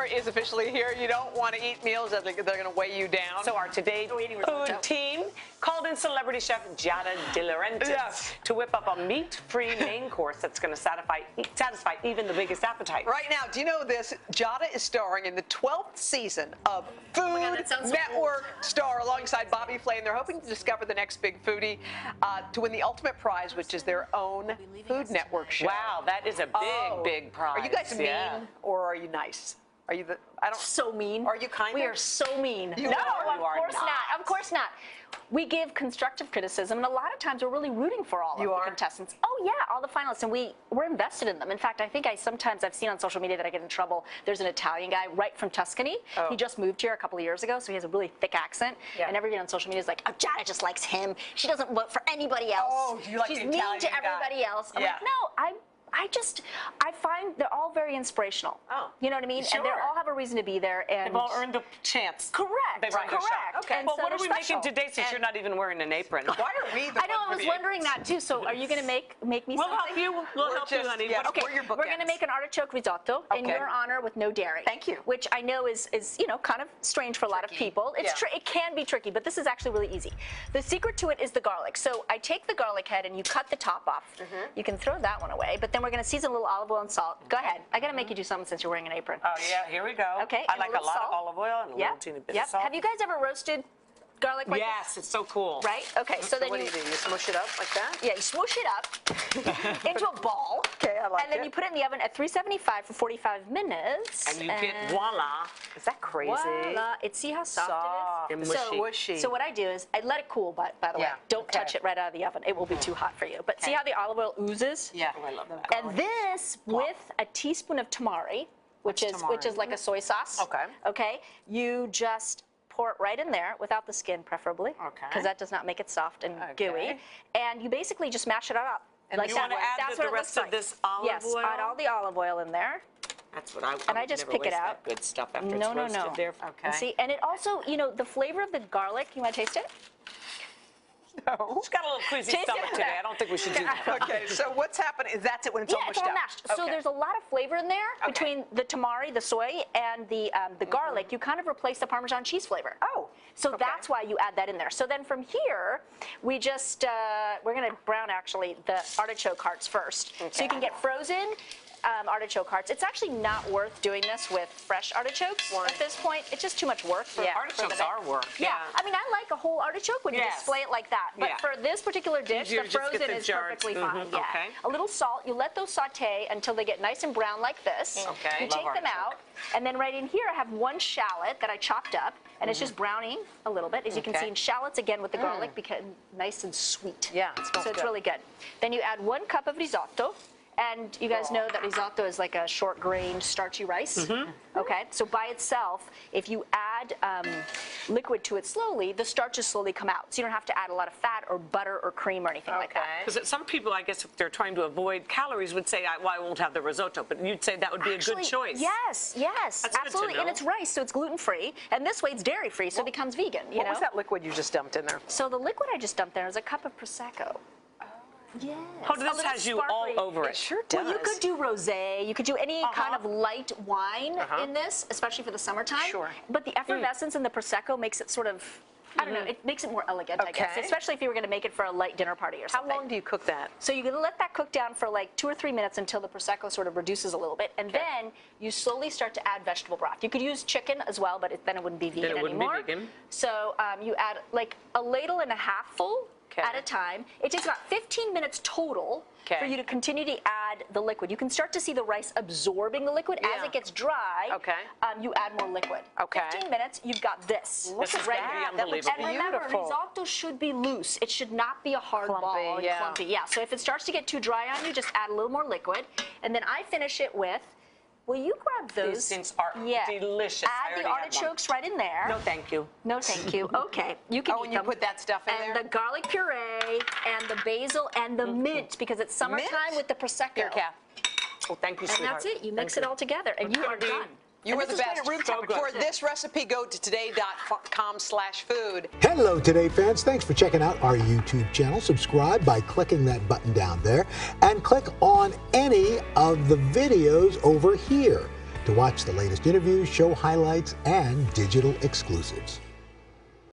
summer is officially here. You don't want to eat meals that they're going to weigh you down. So our Today Food team called in celebrity chef Giada De Laurentiis to whip up a meat-free main course that's going to satisfy even the biggest appetite. Right now, do you know this? Giada is starring in the 12th season of Food Network Star alongside Bobby Flay, and they're hoping to discover the next big foodie to win the ultimate prize, which is their own Food Network show. Wow, that is a big prize. Are you guys mean or are you nice? Are you so mean. Are you kind of? We are so mean. No, of course not. Of course not. We give constructive criticism, and a lot of times we're really rooting for all of the contestants. Oh yeah, all the finalists, and we're invested in them. In fact, I think sometimes I've seen on social media that I get in trouble. There's an Italian guy right from Tuscany. He just moved here a couple of years ago, so he has a really thick accent. And everybody on social media is like, "Oh, Giada just likes him. She doesn't vote for anybody else. Oh, you like She's the mean Italian to everybody else." I'm like, no, I find they're all very inspirational. You know what I mean? And they all have a reason to be there. And they've all earned a chance. Correct. They've earned a shot. Okay. Well, what are we making today since you're not even wearing an apron? Why are we the I know, I was wondering that too. So are you going to make me We'll something? help you. We'll help you, honey. Okay, we're going to make an artichoke risotto in your honor with no dairy. Thank you. Which I know is kind of strange for a lot of people. It can be tricky, but this is actually really easy. The secret to it is the garlic. So I take the garlic head and you cut the top off. You can throw that one away, but then we're going to season a little olive oil and salt. Go ahead. I got to make you do something since you're wearing an apron. Oh yeah, here we go. Okay. I like a lot of olive oil and a little teeny bit of salt. Have you guys ever roasted garlic like Yes, it's so cool. Right? Okay, so then what do? You smush it up like that? Yeah, you smoosh it up into a ball. Okay, I like it. And then you put it in the oven at 375 for 45 minutes. And you get voila. Is that crazy? Voila. See how soft it is? And mushy. So what I do is I let it cool, by the way. Don't touch it right out of the oven. It will be too hot for you. But see how the olive oil oozes? Yeah. Oh, I love that. And this with a teaspoon of tamari, which is like a soy sauce. Okay. Okay. You just pour it right in there without the skin, preferably. Okay. Because that does not make it soft and gooey. And you basically just mash it up. And like you want to add the rest of this olive oil? Yes, add all the olive oil in there. That's what I would. And I just pick it out. That good stuff after it's roasted there. Okay. And see, and it also, the flavor of the garlic. You want to taste it? No. She's got a little queasy stomach today. I don't think we should do that. Okay, so what's happening? That's it when it's all mushed it's all up. mashed. So there's a lot of flavor in there between the tamari, the soy, and the garlic. You kind of replace the Parmesan cheese flavor. So that's why you add that in there. So then from here, we just, we're going to brown actually the artichoke hearts first. So you can get frozen artichoke hearts. It's actually not worth doing this with fresh artichokes at this point. It's just too much work. Artichokes are work. Yeah. I mean, I like a whole artichoke when you display it like that. But for this particular dish, the frozen is perfectly fine. A little salt. You let those saute until they get nice and brown like this. You take them out. And then right in here, I have one shallot that I chopped up. And it's just browning a little bit. As you can see, shallots again with the garlic become nice and sweet. Yeah, it smells So it's really good. Then you add 1 cup of risotto. And you guys know that risotto is like a short-grained, starchy rice. Okay, so by itself, if you add liquid to it slowly, the starches slowly come out. So you don't have to add a lot of fat or butter or cream or anything like that. Because some people, I guess, if they're trying to avoid calories, would say, well, I won't have the risotto. But you'd say that would be a good choice. Yes, That's absolutely. And it's rice, so it's gluten-free. And this way, it's dairy-free, so it becomes vegan. What was that liquid you just dumped in there? So the liquid I just dumped there is a cup of Prosecco. Yes. Hoda, this has you all over it. It sure does. Well, you could do rosé. You could do any kind of light wine in this, especially for the summertime. Sure. But the effervescence in the Prosecco makes it sort of, I don't know, it makes it more elegant, I guess. Especially if you were going to make it for a light dinner party or something. How long do you cook that? So you're going to let that cook down for like 2 or 3 minutes until the Prosecco sort of reduces a little bit. And then you slowly start to add vegetable broth. You could use chicken as well, but then it wouldn't be vegan anymore. So you add like a ladle and a half full at a time. It takes about 15 minutes total for you to continue to add the liquid. You can start to see the rice absorbing the liquid. As it gets dry, you add more liquid. 15 minutes, you've got this. This is unbelievable. And remember, risotto should be loose. It should not be a hard ball and clumpy. Yeah, so if it starts to get too dry on you, just add a little more liquid. And then I finish it with, will you grab those? These things are delicious. Add the artichokes right in there. No, thank you. No, thank you. Okay, you can eat and you put that stuff in there? And the garlic puree, and the basil, and the mint, because it's summertime with the Prosecco. Here, Cap. Oh, thank you, sweetheart. And that's it. You mix it all together, and you are done. You are the best. For this recipe, go to today.com/food. Hello, Today fans. Thanks for checking out our YouTube channel. Subscribe by clicking that button down there and click on any of the videos over here. To to watch the latest interviews, show highlights, and digital exclusives.